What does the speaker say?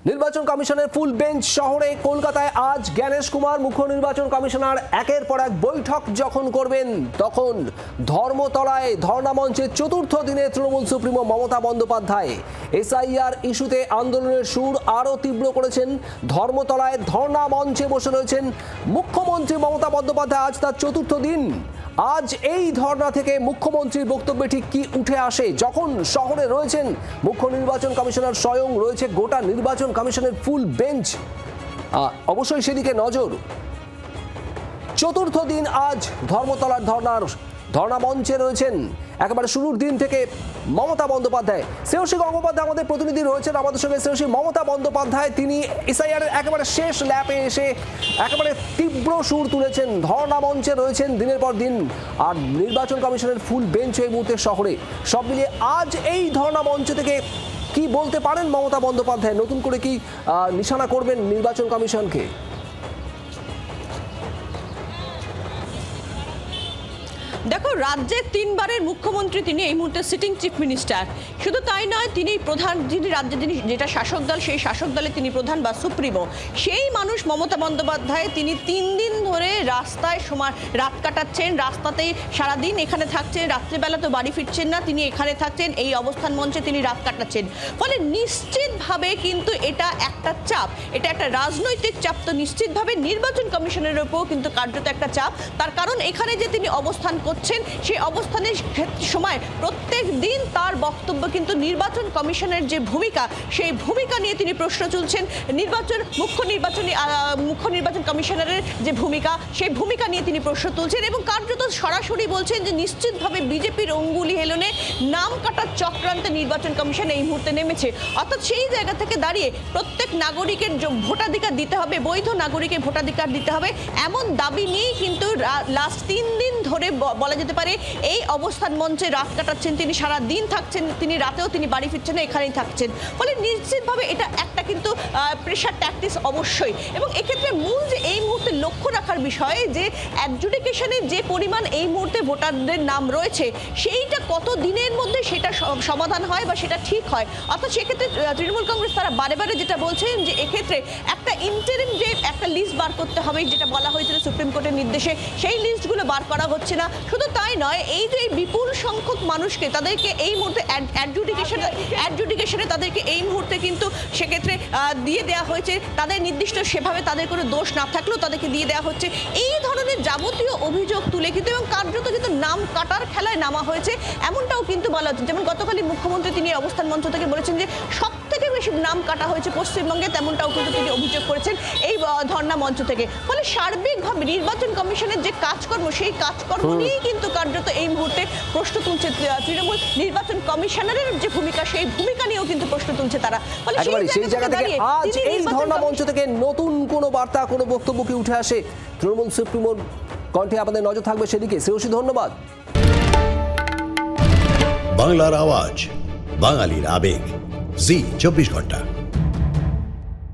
নির্বাচন কমিশনের ফুল বেঞ্চ শহরে কলকাতায় আজ জ্ঞানেশ কুমার মুখ্য নির্বাচন কমিশনার একের পর এক বৈঠক যখন করবেন তখন ধর্মতলায় ধর্ণা মঞ্চের চতুর্থ দিনে তৃণমূল সুপ্রিমো মমতা বন্দ্যোপাধ্যায় এসআইআর ইস্যুতে আন্দোলনের সুর আরও তীব্র করেছেন। ধর্মতলায় ধর্ণা মঞ্চে বসে রয়েছেন মুখ্যমন্ত্রী মমতা বন্দ্যোপাধ্যায়। আজ তার চতুর্থ দিন। আজ এই ধর্ণা থেকে মুখ্যমন্ত্রীর বক্তব্যে ঠিক কি উঠে আসে, যখন শহরে রয়েছেন মুখ্য নির্বাচন কমিশনার স্বয়ং, রয়েছে গোটা নির্বাচন কমিশনের ফুল বেঞ্চ, অবশ্যই সেদিকে নজর। চতুর্থ দিন আজ ধর্মতলার ধর্ণা মঞ্চে রয়েছেন একেবারে শুরুর দিন থেকে মমতা বন্দ্যোপাধ্যায়। শ্রেয়সী গঙ্গোপাধ্যায় আমাদের প্রতিনিধি রয়েছেন আমাদের সঙ্গে। শ্রেয়সী, মমতা বন্দ্যোপাধ্যায় তিনি এসআইআর এর একেবারে শেষ ল্যাপে এসে একেবারে তীব্র সুর তুলেছেন, ধর্ণা মঞ্চে রয়েছেন দিনের পর দিন, আর নির্বাচন কমিশনের ফুল বেঞ্চ এই মুহূর্তে শহরে। সব মিলিয়ে আজ এই ধর্ণা মঞ্চ থেকে কি বলতে পারেন মমতা বন্দ্যোপাধ্যায়? নতুন করে কি নিশানা করবেন নির্বাচন কমিশনকে? দেখো, রাজ্যের তিনবারের মুখ্যমন্ত্রী তিনি এই মুহূর্তে সিটিং চিফ মিনিস্টার। শুধু তাই নয়, তিনি প্রধান, যিনি রাজ্যে যেটা শাসক দল, সেই শাসক দলে তিনি প্রধান বা সুপ্রিমো। সেই মানুষ মমতা বন্দ্যোপাধ্যায় তিনি 3 দিন ধরে রাস্তায় রাত কাটাচ্ছেন, রাস্তাতেই সারাদিন এখানে থাকছেন, রাত্রিবেলা তো বাড়ি ফিরছেন না, তিনি এখানে থাকছেন, এই অবস্থান মঞ্চে তিনি রাত কাটাচ্ছেন। ফলে নিশ্চিতভাবে কিন্তু এটা একটা চাপ, এটা একটা রাজনৈতিক চাপ। তো নিশ্চিতভাবে নির্বাচন কমিশনের উপর কিন্তু কার্যত একটা চাপ। তার কারণ এখানে যে তিনি অবস্থান করছেন, সেই অবস্থানের সময় প্রত্যেক দিন তার বক্তব্য কিন্তু নির্বাচন কমিশনের যে ভূমিকা, সেই ভূমিকা নিয়ে তিনি প্রশ্ন তুলছেন। মুখ্য নির্বাচন কমিশনারের যে ভূমিকা, সেই ভূমিকা নিয়ে তিনি প্রশ্ন তুলছেন এবং কার্যত সরাসরি বলছেন যে নিশ্চিতভাবে বিজেপির অঙ্গুলি হেলনে নাম কাটার চক্রান্তে নির্বাচন কমিশন এই মুহূর্তে নেমেছে। অর্থাৎ সেই জায়গা থেকে দাঁড়িয়ে প্রত্যেক নাগরিকের ভোটাধিকার দিতে হবে, বৈধ নাগরিকের ভোটাধিকার দিতে হবে, এমন দাবি নিয়েই কিন্তু লাস্ট 3 দিন ধরে বলা যেতে পারে এই অবস্থান মঞ্চে রাত কাটাচ্ছেন তিনি। সারা দিন থাকছেন তিনি, রাতেও তিনি বাড়ি ফিরছেন না, এখানেই থাকছেন। ফলে নিশ্চিতভাবে এটা একটা কিন্তু প্রেশার ট্যাকটিক্স অবশ্যই। এবং এক্ষেত্রে মূল যে এই মুহূর্তে লক্ষ্য রাখার বিষয় যে অ্যাডজুডিকেশনের যে পরিমাণ এই মুহূর্তে ভোটারদের নাম রয়েছে, সেইটা কত দিনের মধ্যে সেটা সমাধান হয় বা সেটা ঠিক হয়। অর্থাৎ সেক্ষেত্রে তৃণমূল কংগ্রেস তারা বারে বারে যেটা বলছেন যে এক্ষেত্রে একটা ইন্টারিম যে একটা লিস্ট বার করতে হবে, যেটা বলা হয়েছিল সুপ্রিম কোর্টের নির্দেশে, সেই লিস্টগুলো বার করা হচ্ছে না। শুধু তাই নয়, এই যে বিপুল সংখ্যক মানুষকে তাদেরকে এই মুহূর্তে অ্যাডজুডিকেশনে তাদেরকে এই মুহূর্তে কিন্তু সেক্ষেত্রে দিয়ে দেওয়া হয়েছে, তাদের নির্দিষ্ট সেভাবে তাদের কোনো দোষ না থাকলেও তাদেরকে দিয়ে দেওয়া হচ্ছে। এই ধরনের যাবতীয় অভিযোগ তুলে কিন্তু এবং কার্যত কিন্তু নাম কাটার খেলায় নামা হয়েছে, এমনটাও কিন্তু বলা হচ্ছে। যেমন গতকালই মুখ্যমন্ত্রী তিনি অবস্থান মঞ্চ থেকে বলেছেন যে সব থেকে বেশি নাম কাটা হয়েছে পশ্চিমবঙ্গে, তেমনটাও কিন্তু তিনি অভিযোগ করেছেন এই ধর্ণা মঞ্চ থেকে। ফলে সার্বিকভাবে নির্বাচন কমিশনের যে কাজকর্ম, সেই কাজকর্ম নিয়েই কিন্তু কার্যত এই মুহূর্তে প্রশ্ন তুলছে তৃণমূল। নির্বাচন কমিশনারের যে ভূমিকা, সেই ভূমিকা নিয়েও কিন্তু প্রশ্ন তুলছে তারা। ফলে সেই জায়গা থেকে আজ এই ধর্ণা মঞ্চ থেকে নতুন কোনো বার্তা, কোনো বক্তব্য কি উঠে আসে তৃণমূল সুপ্রিমোর কণ্ঠে? আমাদের নজর থাকবে সেদিকে। শ্রেয়সী, ধন্যবাদ। বাংলার আওয়াজ, বাঙালির আবেগ, জি 24 ঘন্টা।